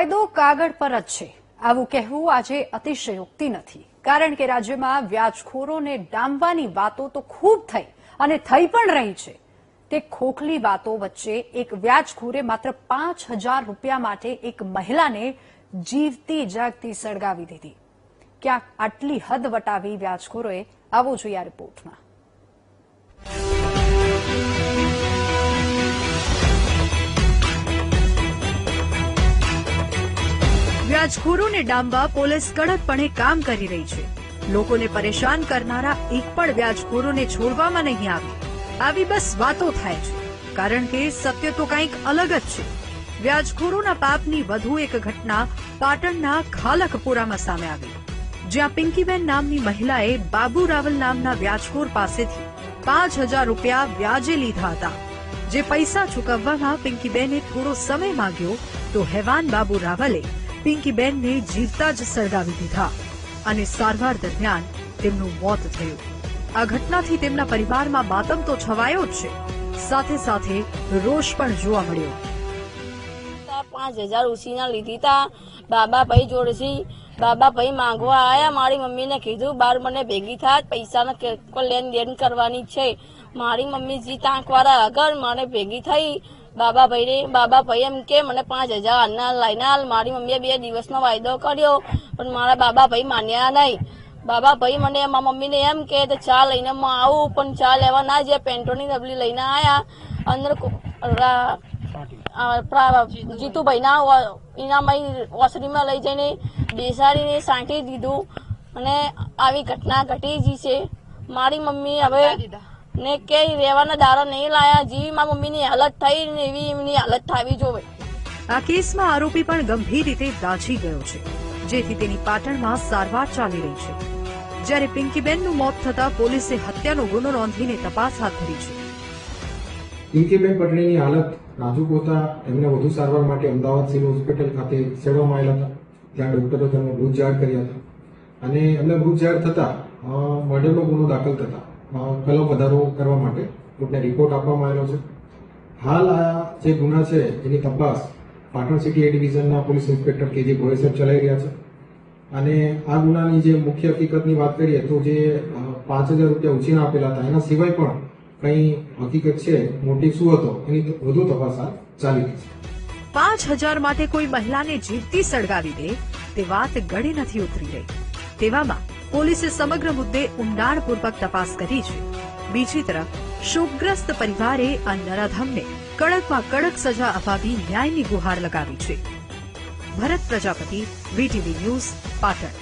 કાયદો કાગળ પર જ છે આવું કહેવું આજે અતિશયોક્તિ નથી, કારણ કે રાજ્યમાં વ્યાજખોરોને ડામવાની વાતો તો ખૂબ થઈ અને થઈ પણ રહી છે। તે ખોખલી વાતો વચ્ચે એક વ્યાજખોરે માત્ર 5,000 રૂપિયા માટે એક મહિલાને જીવતી જાગતી સળગાવી દીધી। ક્યાંક આટલી હદ વટાવી વ્યાજખોરોએ, આવો જોઈએ આ રિપોર્ટમાં। વ્યાજખોરોને ડામવા પોલીસ કડકપણે કામ કરી રહી છે। લોકોને પરેશાન કરનારા એક પણ વ્યાજખોરોને છોડવામાં નહીં આવે, આવી બસ વાતો થાય છે, કારણ કે સત્ય તો કંઈક અલગ જ છે। વ્યાજખોરોના પાપની વધુ એક ઘટના પાટણના ખાલકપુરામાં સામે આવી, જ્યાં પિંકીબેન નામની મહિલાએ બાબુ રાવલ નામના વ્યાજખોર પાસેથી 5,000 રૂપિયા વ્યાજે લીધા હતા। જે પૈસા ચૂકવવામાં પિંકીબેને થોડો સમય માંગ્યો તો હેવાન બાબુ રાવલે પિંકીબેનને જીવતા જ સળગાવી દીધા અને સારવાર દરમિયાન તેમનું મોત થયું। આ ઘટનાથી તેમના પરિવારમાં માતમ તો છવાયો જ છે, સાથે સાથે રોષ પણ જોવા મળ્યો। 5,000 ઉછીના લીધી તા બાબા ભાઈ જોડેથી। બાબા ભાઈ માંગવા આયા, મારી મમ્મીને કીધું બાર મને ભેગી થાય, પૈસાને લેન દેન કરવાની છે। મારી મમ્મી જી તાંકવાળા આગળ મને ભેગી થઈ। બાબા ભાઈ એમ કે મને 5,000 આના લઈને હાલ। મારી મમ્મીએ 2 દિવસનો વાયદો કર્યો, પણ મારા બાબા ભાઈ માન્યા નહીં। બાબા ભાઈ મને મારા મમ્મીને એમ કે ચા લઈને હું આવું, પણ ચા લેવા ના જે પેન્ટોની ડબલી લઈને આયા। અંદર જીતુભાઈના ઇનામય ઓસરીમાં લઈ જઈને બેસાડીને સાંટી દીધું અને આવી ઘટના ઘટી જી છે। મારી મમ્મી હવે ને કે રહેવાના દારા નહીં લાયા, જી મારી મમ્મીની હાલત થઈ ને એવી એમની હાલત થવી જોવે। આ કેસમાં આરોપી પણ ગંભીર રીતે દાઝી ગયો છે, જેથી તેની પાટણમાં સારવાર ચાલી રહી છે, જ્યારે પિંકીબેનનું મોત થતા પોલીસે હત્યાનો ગુનો નોંધીને તપાસ હાથ ધરી છે। પિંકીબેન પટણીની હાલત નાજુક હોતા એમને વધુ સારવાર માટે અમદાવાદ સિવિલ હોસ્પિટલ ખાતે ખસેડવામાં આવેલા હતા। ત્યાં ડોક્ટરો તેમને મૃત જાહેર કર્યા હતા અને એમને મૃત જાહેર થતા મર્ડરનો ગુનો દાખલ થતા કલમ વધારો કરવા માટે કોર્ટને રિપોર્ટ આપવામાં આવેલો છે। હાલ આ જે ગુના છે એની તપાસ પાટણ સિટી એ ડિવિઝનના પોલીસ ઇન્સ્પેક્ટર કે.જે. ગોયલ સાહેબ ચલાવી રહ્યા છે અને આ ગુનાની જે મુખ્ય હકીકતની વાત કરીએ તો જે 5,000 રૂપિયા ઉછીના આપેલા હતા, એના સિવાય પણ કઈ હકીકત છે, મોટિવ શું હતો, એની વધુ તપાસ ચાલી રહી છે। 5,000 માટે કોઈ મહિલાને જીવતી સળગાવી દે તે વાત ગળે નથી ઉતરી રહી। તેવામાં પોલીસે સમગ્ર મુદ્દે ઊંડાણપૂર્વક તપાસ કરી છે। બીજી તરફ શોકગ્રસ્ત પરિવારે આ નરાધમને કડકમાં કડક સજા અપાવી ન્યાયની ગુહાર લગાવી છે। ભરત પ્રજાપતિ, VTV ન્યૂઝ, પાટણ।